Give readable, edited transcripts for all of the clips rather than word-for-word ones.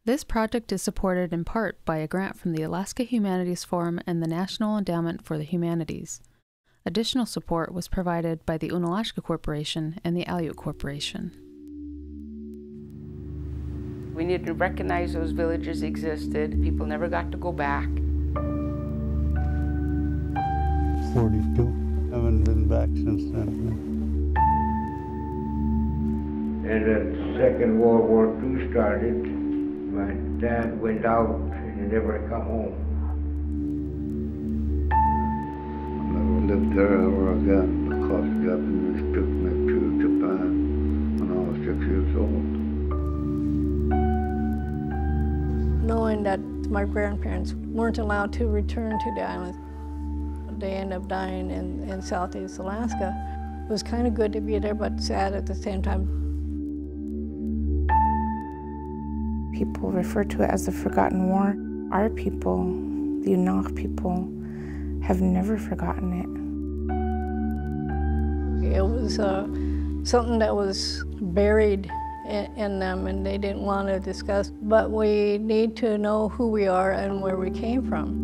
This project is supported in part by a grant from the Alaska Humanities Forum and the National Endowment for the Humanities. Additional support was provided by the Unalaska Corporation and the Aleutian Corporation. We need to recognize those villages existed. People never got to go back. 42. Haven't been back since then. And the Second World War II started. My dad went out and he never come home. I never lived there ever again because the Japanese took me to Japan when I was 6 years old. Knowing that my grandparents weren't allowed to return to the island, they ended up dying in Southeast Alaska. It was kind of good to be there, but sad at the same time. People refer to it as the forgotten war. Our people, the Unangax people, have never forgotten it. It was something that was buried in them and they didn't want to discuss, but we need to know who we are and where we came from.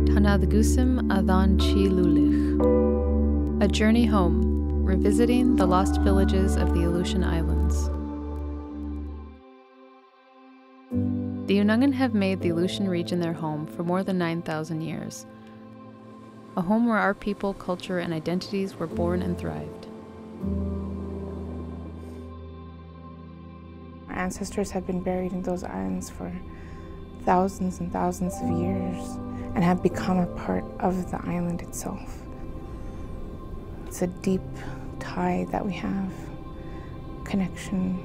Tanadgusim Adan Chiilulix. A Journey Home, Revisiting the Lost Villages of the Aleutian Islands. The Unangan have made the Aleutian region their home for more than 9,000 years. A home where our people, culture, and identities were born and thrived. Our ancestors have been buried in those islands for thousands and thousands of years and have become a part of the island itself. It's a deep tie that we have, connection.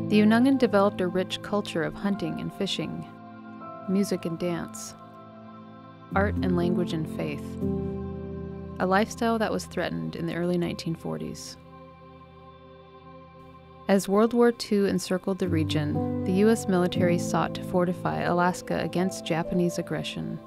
The Unangan developed a rich culture of hunting and fishing, music and dance, art and language and faith, a lifestyle that was threatened in the early 1940s. As World War II encircled the region, the U.S. military sought to fortify Alaska against Japanese aggression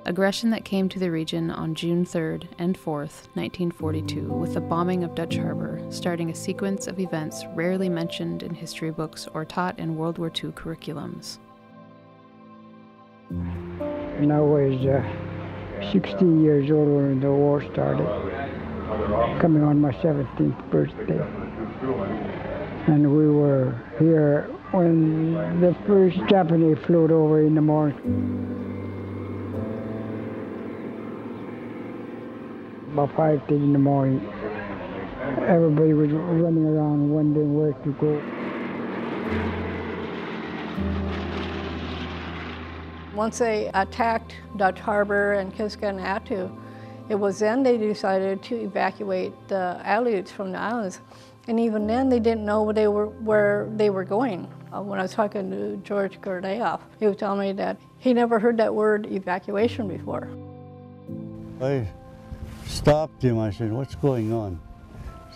that came to the region on June 3rd and 4th, 1942, with the bombing of Dutch Harbor, starting a sequence of events rarely mentioned in history books or taught in World War II curriculums. And I was 16 years old when the war started, coming on my 17th birthday. And we were here when the first Japanese flew over in the morning. About 5:30 in the morning, everybody was running around wondering where to go. Once they attacked Dutch Harbor and QUNGAAYUX, it was then they decided to evacuate the Aleutians from the islands. And even then, they didn't know where they were going. When I was talking to George Gordayoff, he was telling me that he never heard that word evacuation before. I stopped him. I said, "What's going on?"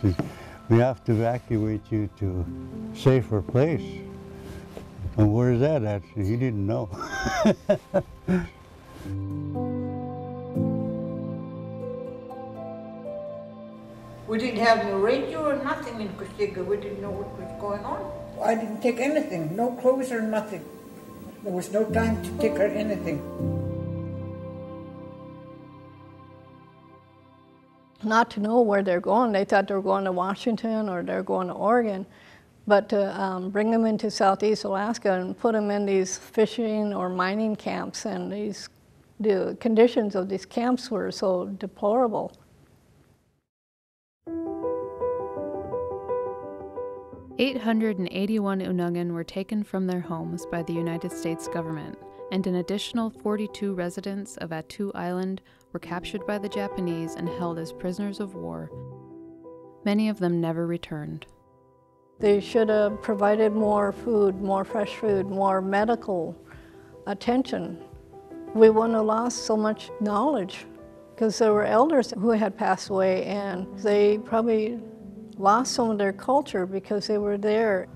He said, "We have to evacuate you to a safer place." And where's that at? He didn't know. We didn't have no radio or nothing in Costiga. We didn't know what was going on. I didn't take anything, no clothes or nothing. There was no time to take her anything. Not to know where they're going. They thought they were going to Washington or they're going to Oregon. But to bring them into Southeast Alaska and put them in these fishing or mining camps, and the conditions of these camps were so deplorable. "881 Unangan were taken from their homes by the United States government, and an additional 42 residents of Attu Island were captured by the Japanese and held as prisoners of war. Many of them never returned." They should have provided more food, more fresh food, more medical attention. We wouldn't have lost so much knowledge because there were elders who had passed away and they probably lost some of their culture because they were there.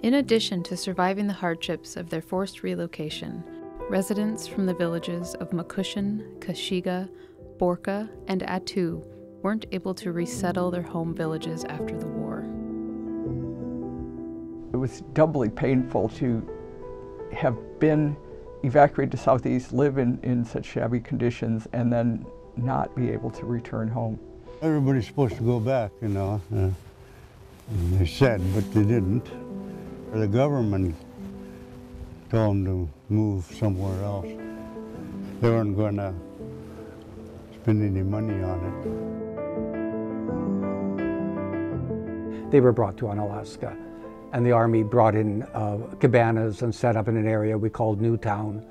In addition to surviving the hardships of their forced relocation, residents from the villages of Makushin, Kashiga, Borka, and Attu weren't able to resettle their home villages after the war. It was doubly painful to have been evacuated to Southeast, live in such shabby conditions, and then not be able to return home. Everybody's supposed to go back, you know. They said, but they didn't. The government told them to move somewhere else. They weren't going to spend any money on it. They were brought to Unalaska, and the Army brought in cabanas and set up in an area we called Newtown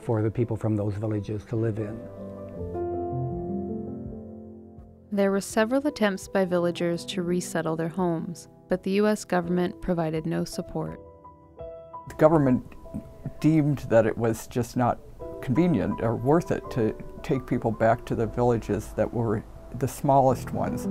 for the people from those villages to live in. There were several attempts by villagers to resettle their homes, but the U.S. government provided no support. The government deemed that it was just not convenient or worth it to take people back to the villages that were the smallest ones.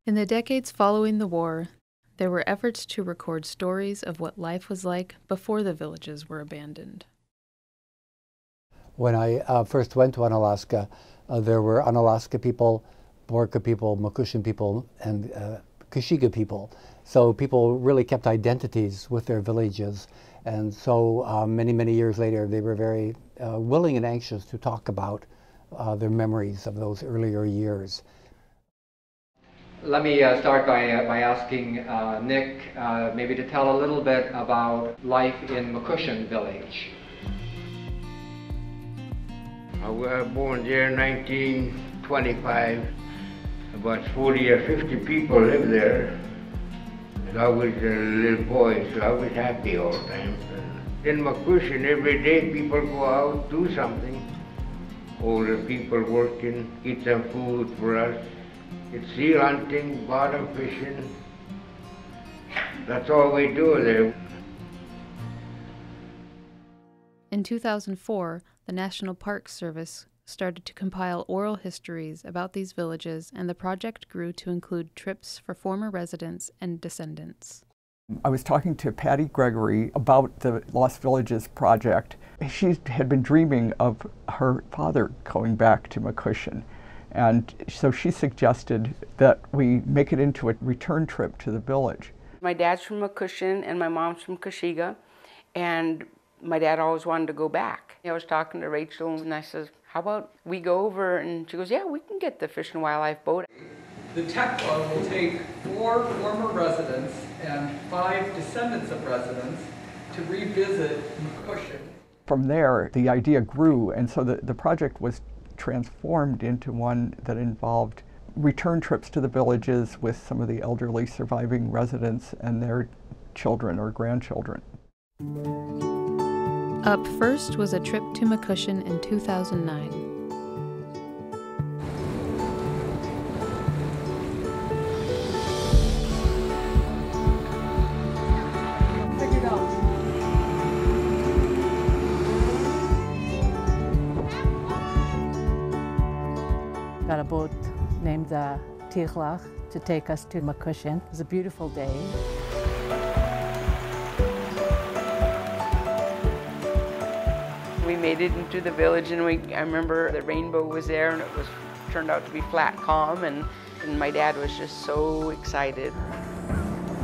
In the decades following the war, there were efforts to record stories of what life was like before the villages were abandoned. When I first went to Unalaska, there were Unalaska people, Borka people, Mukushin people, and Kashiga people. So people really kept identities with their villages. And so many, many years later, they were very willing and anxious to talk about their memories of those earlier years. Let me start by asking Nick maybe to tell a little bit about life in Mukushin village. I was born there in 1925. About 40 or 50 people lived there. And I was a little boy, so I was happy all the time. In Mukushin, every day people go out, do something. Older people working, get some food for us. It's seal hunting, bottom fishing. That's all we do there. In 2004, the National Park Service started to compile oral histories about these villages, and the project grew to include trips for former residents and descendants. I was talking to Patty Gregory about the Lost Villages project. She had been dreaming of her father going back to Mukushin. And so she suggested that we make it into a return trip to the village. My dad's from Mukushin and my mom's from Kashiga, and my dad always wanted to go back. I was talking to Rachel and I said, how about we go over? And she goes, yeah, we can get the Fish and Wildlife boat. The TECWA will take 4 former residents and 5 descendants of residents to revisit Mukushin. From there, the idea grew, and so the project was transformed into one that involved return trips to the villages with some of the elderly surviving residents and their children or grandchildren. Up first was a trip to Mukushin in 2009. Got a boat named the Tichlach to take us to Mukushin. It was a beautiful day. We made it into the village, and I remember the rainbow was there, and it turned out to be flat calm, and my dad was just so excited.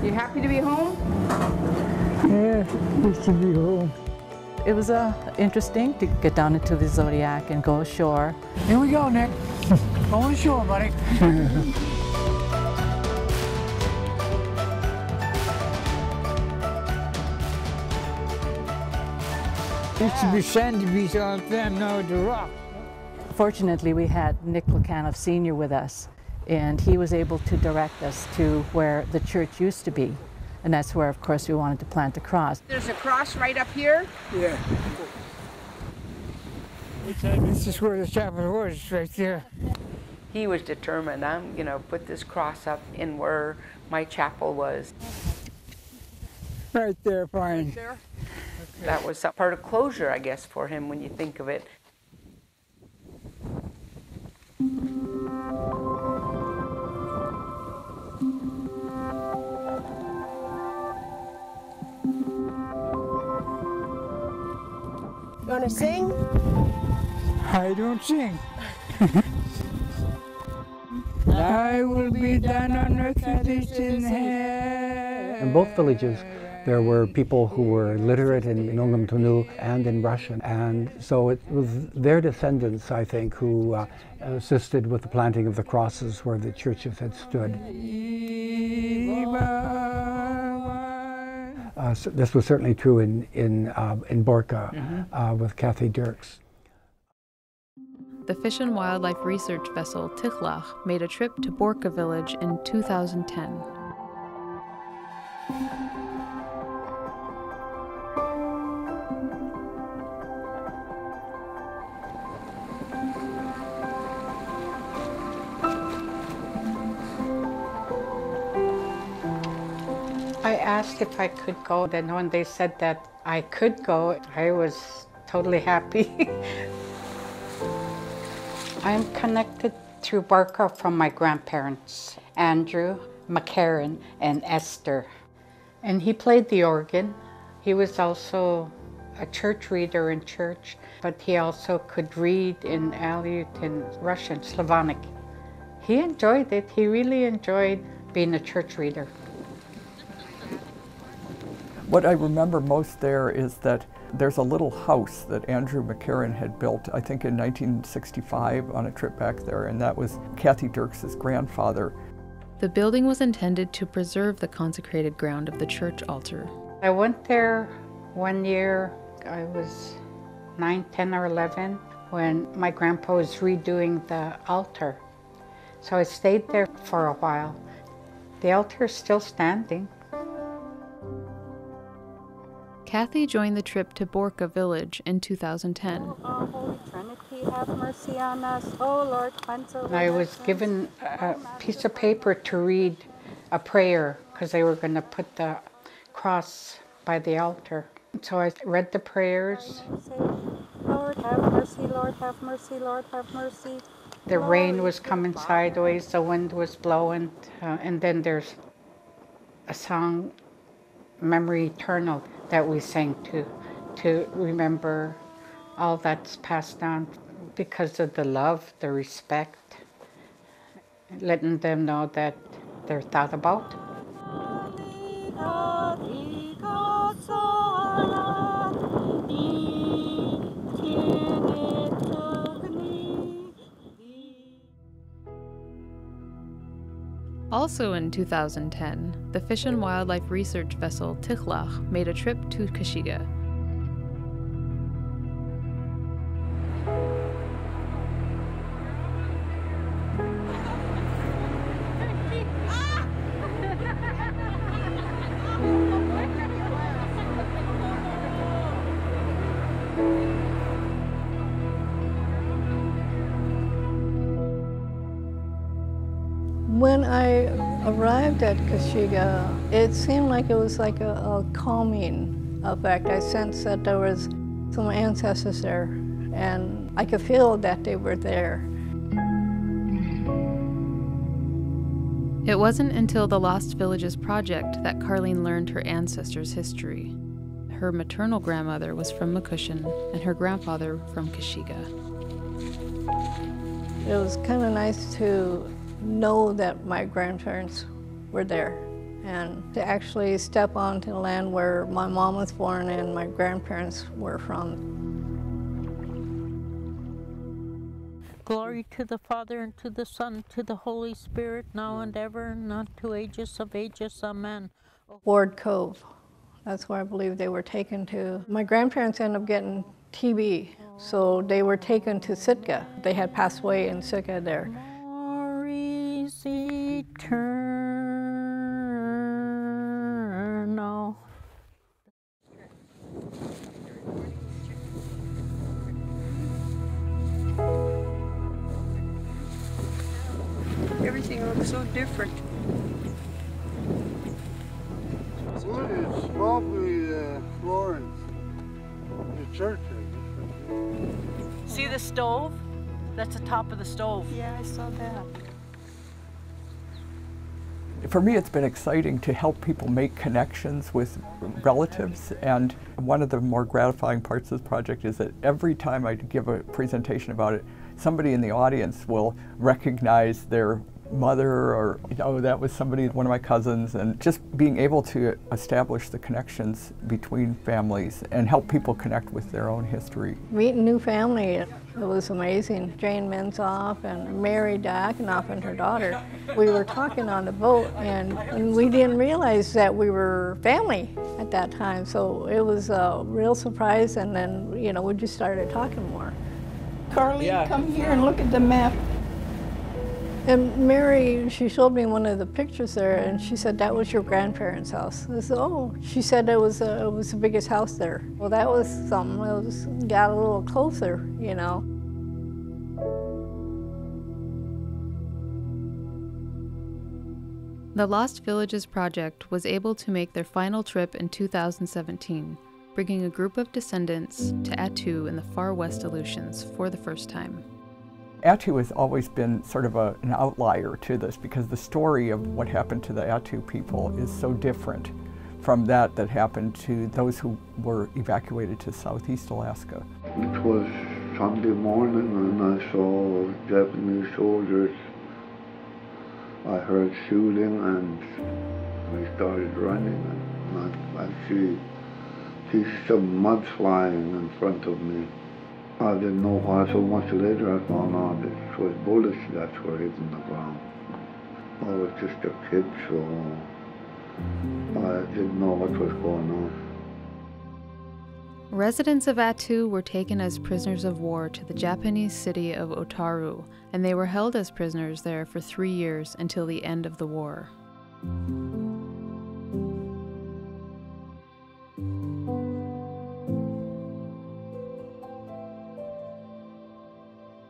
You happy to be home? Yeah, nice to be home. It was interesting to get down into the Zodiac and go ashore. Here we go, Nick. Going ashore, buddy. Used to be sandy beach all the time, now it's a rock. Fortunately, we had Nick Lukanov Sr. with us, and he was able to direct us to where the church used to be. And that's where, of course, we wanted to plant a cross. There's a cross right up here? Yeah. This is where the chapel was, right there. He was determined, I'm going to put this cross up in where my chapel was. Right there, fine. Right there? Okay. That was some part of closure, I guess, for him when you think of it. Gonna sing? I don't sing. Thy will be done on earth as it is in heaven. In both villages, there were people who were literate in Nongam Tunu and in Russian, and so it was their descendants, I think, who assisted with the planting of the crosses where the churches had stood. So this was certainly true in Borka with Kathy Dirks. The Fish and Wildlife Research vessel Tichlach made a trip to Borka village in 2010. I asked if I could go, then when they said that I could go, I was totally happy. I'm connected through Borka from my grandparents, Andrew, McCarran, and Esther. And he played the organ. He was also a church reader in church, but he also could read in Aleutian Russian, Slavonic. He enjoyed it. He really enjoyed being a church reader. What I remember most there is that there's a little house that Andrew McCarran had built, I think in 1965 on a trip back there, and that was Kathy Dirks' grandfather. The building was intended to preserve the consecrated ground of the church altar. I went there one year, I was 9, 10, or 11, when my grandpa was redoing the altar. So I stayed there for a while. The altar is still standing. Kathy joined the trip to Borka village in 2010. Holy Trinity, have mercy on us. Oh Lord, cleanse us. I was given a piece of paper to read a prayer because they were going to put the cross by the altar. So I read the prayers. Lord, have mercy, Lord, have mercy, Lord, have mercy. The rain was coming sideways, the wind was blowing, and then there's a song, Memory Eternal, that we sang to remember all that's passed down because of the love, the respect, letting them know that they're thought about. Also in 2010, the Fish and Wildlife Research vessel Tichlach made a trip to Kashiga. When I arrived at Kashiga, it seemed like it was like a calming effect. I sensed that there was some ancestors there, and I could feel that they were there. It wasn't until the Lost Villages project that Carlene learned her ancestors' history. Her maternal grandmother was from Mukushin and her grandfather from Kashiga. It was kind of nice to know that my grandparents were there and to actually step onto the land where my mom was born and my grandparents were from. Glory to the Father, and to the Son, and to the Holy Spirit, now and ever, and not to ages of ages. Amen. Ward Cove, that's where I believe they were taken to. My grandparents ended up getting TB, so they were taken to Sitka. They had passed away in Sitka there. Glories eternal. Everything looks so different. What is probably Florence, the church. See the stove? That's the top of the stove. Yeah, I saw that. For me, it's been exciting to help people make connections with relatives, and one of the more gratifying parts of this project is that every time I give a presentation about it, somebody in the audience will recognize their mother, or, you know, that was somebody, one of my cousins, and just being able to establish the connections between families and help people connect with their own history. Meeting new family, it was amazing. Jane Menzoff and Mary Diakonoff and her daughter. We were talking on the boat, and we didn't realize that we were family at that time, so it was a real surprise, and then, you know, we just started talking more. Carly, come here and look at the map. And Mary, she showed me one of the pictures there, and she said, that was your grandparents' house. I said, oh. She said it was the biggest house there. Well, that was something. It got a little closer, you know. The Lost Villages Project was able to make their final trip in 2017, bringing a group of descendants to Attu in the far west Aleutians for the first time. Attu has always been sort of an outlier to this, because the story of what happened to the Attu people is so different from that happened to those who were evacuated to southeast Alaska. It was Sunday morning and I saw Japanese soldiers. I heard shooting and we started running, and I see some mud flying in front of me. I didn't know why. So much later I found out it was bullets that were hitting the ground. I was just a kid, so I didn't know what was going on. Residents of Attu were taken as prisoners of war to the Japanese city of Otaru, and they were held as prisoners there for 3 years until the end of the war.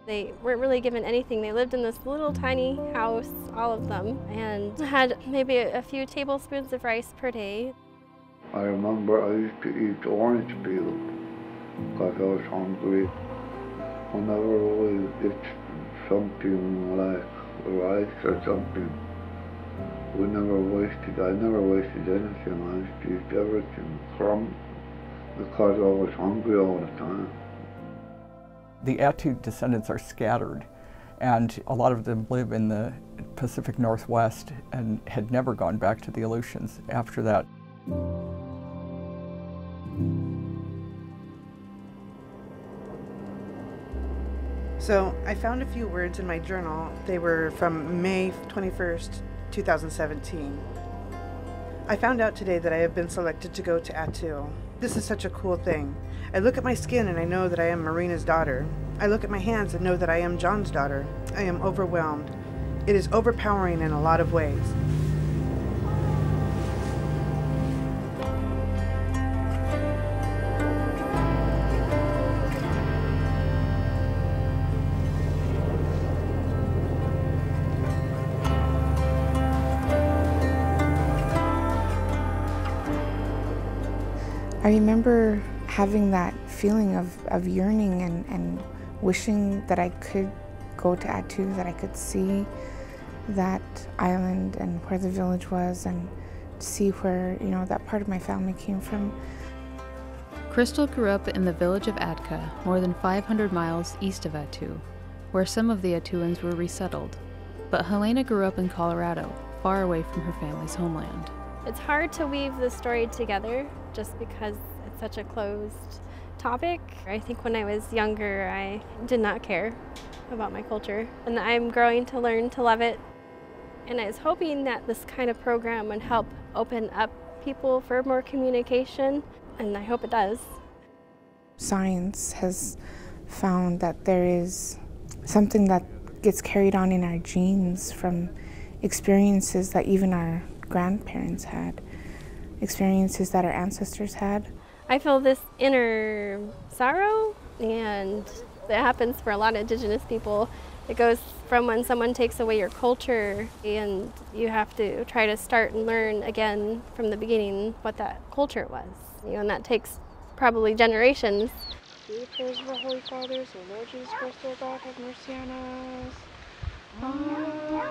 They weren't really given anything. They lived in this little tiny house, all of them, and had maybe a few tablespoons of rice per day. I remember I used to eat orange peel because I was hungry. Whenever we did something like rice or something, we never wasted. I never wasted anything. I used to eat everything from because I was hungry all the time. The Attu descendants are scattered, and a lot of them live in the Pacific Northwest and had never gone back to the Aleutians after that. So I found a few words in my journal. They were from May 21st, 2017. I found out today that I have been selected to go to Attu. This is such a cool thing. I look at my skin and I know that I am Marina's daughter. I look at my hands and know that I am John's daughter. I am overwhelmed. It is overpowering in a lot of ways. I remember having that feeling of yearning and wishing that I could go to Attu, that I could see that island and where the village was and see where, you know, that part of my family came from. Crystal grew up in the village of Atka, more than 500 miles east of Attu, where some of the Attuans were resettled. But Helena grew up in Colorado, far away from her family's homeland. It's hard to weave the story together just because it's such a closed topic. I think when I was younger, I did not care about my culture, and I'm growing to learn to love it. And I was hoping that this kind of program would help open up people for more communication, and I hope it does. Science has found that there is something that gets carried on in our genes from experiences that even our grandparents had, experiences that our ancestors had. I feel this inner sorrow, and it happens for a lot of Indigenous people. It goes from when someone takes away your culture and you have to try to start and learn again from the beginning what that culture was. You know, and that takes probably generations. The prayers of our Holy Fathers, O Lord Jesus Christ, our God, have mercy on us. Amen.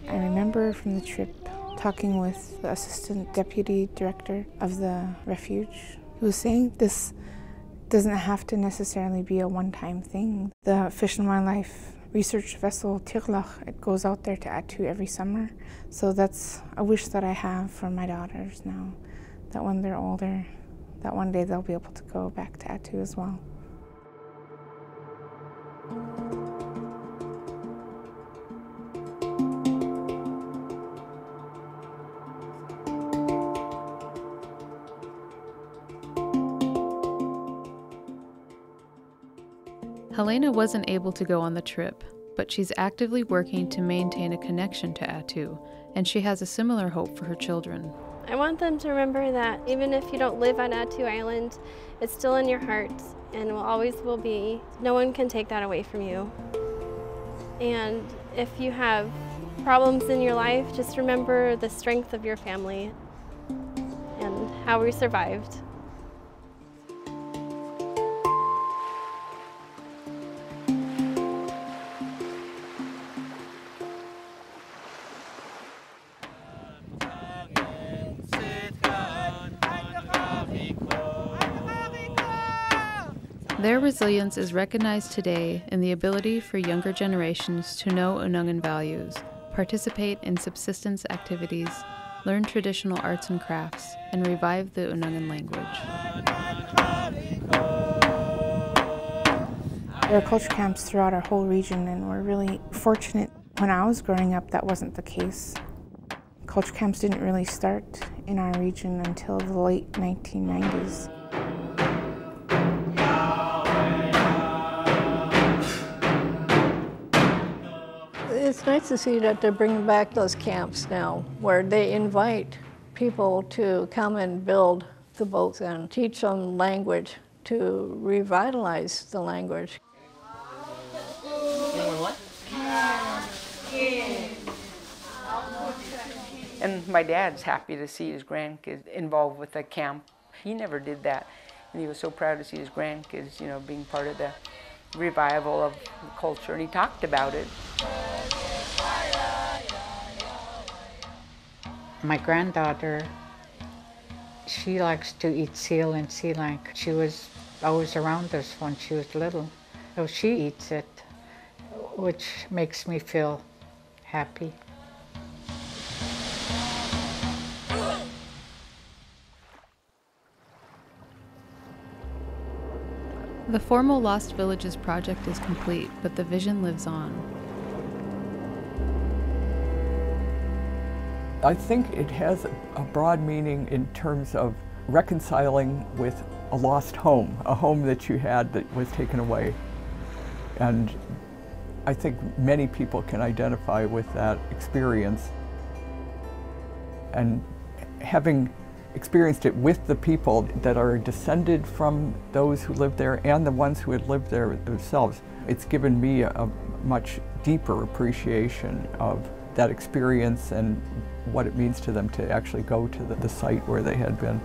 I remember from the trip talking with the assistant deputy director of the refuge, who was saying this doesn't have to necessarily be a one-time thing. The Fish and Wildlife research vessel Chiilulix, it goes out there to Attu every summer. So that's a wish that I have for my daughters now, that when they're older, that one day they'll be able to go back to Attu as well. HELENA wasn't able to go on the trip, but she's actively working to maintain a connection to Attu, and she has a similar hope for her children. I want them to remember that even if you don't live on Attu Island, it's still in your heart and always will be. No one can take that away from you. And if you have problems in your life, just remember the strength of your family and how we survived. Their resilience is recognized today in the ability for younger generations to know Unangan values, participate in subsistence activities, learn traditional arts and crafts, and revive the Unangan language. There are culture camps throughout our whole region, and we're really fortunate. When I was growing up, that wasn't the case. Culture camps didn't really start in our region until the late 1990s. It's nice to see that they're bringing back those camps now, where they invite people to come and build the boats and teach them language to revitalize the language. And my dad's happy to see his grandkids involved with the camp. He never did that, and he was so proud to see his grandkids, you know, being part of the revival of culture, and he talked about it. My granddaughter, she likes to eat seal and sea lank. She was always around us when she was little, so she eats it, which makes me feel happy. The formal Lost Villages project is complete, but the vision lives on. I think it has a broad meaning in terms of reconciling with a lost home, a home that you had that was taken away. And I think many people can identify with that experience. And having experienced it with the people that are descended from those who lived there and the ones who had lived there themselves, it's given me a much deeper appreciation of that experience and what it means to them to actually go to the site where they had been.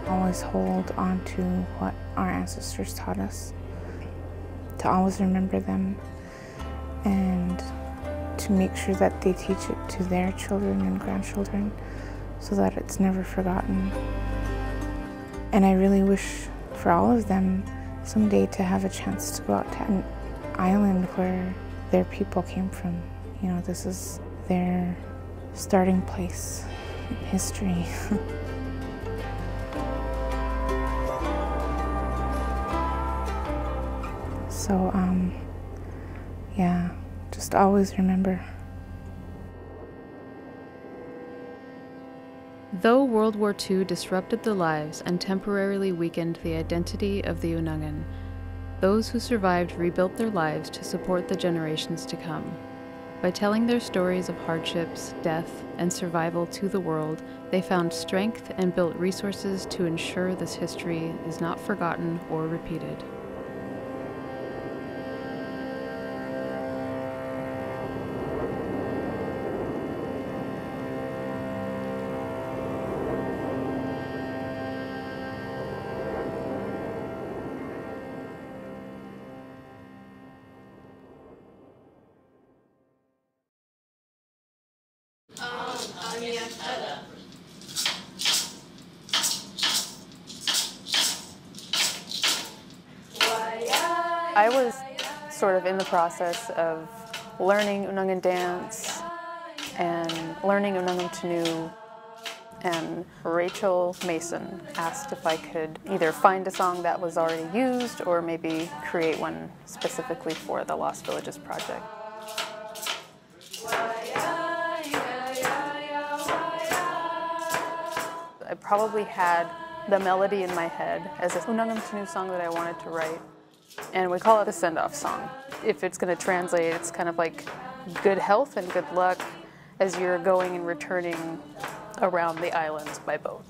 Always hold on to what our ancestors taught us, to always remember them, and to make sure that they teach it to their children and grandchildren so that it's never forgotten. And I really wish for all of them someday to have a chance to go out to an island where their people came from. You know, this is their starting place in history. So, yeah, just always remember. Though World War II disrupted the lives and temporarily weakened the identity of the Unangan, those who survived rebuilt their lives to support the generations to come. By telling their stories of hardships, death, and survival to the world, they found strength and built resources to ensure this history is not forgotten or repeated. I was sort of in the process of learning Unangan dance and learning Unangan Tanu, and Rachel Mason asked if I could either find a song that was already used or maybe create one specifically for the Lost Villages project. I probably had the melody in my head as a Unangan Tanu song that I wanted to write, and we call it a send-off song. If it's going to translate, it's kind of like good health and good luck as you're going and returning around the islands by boat.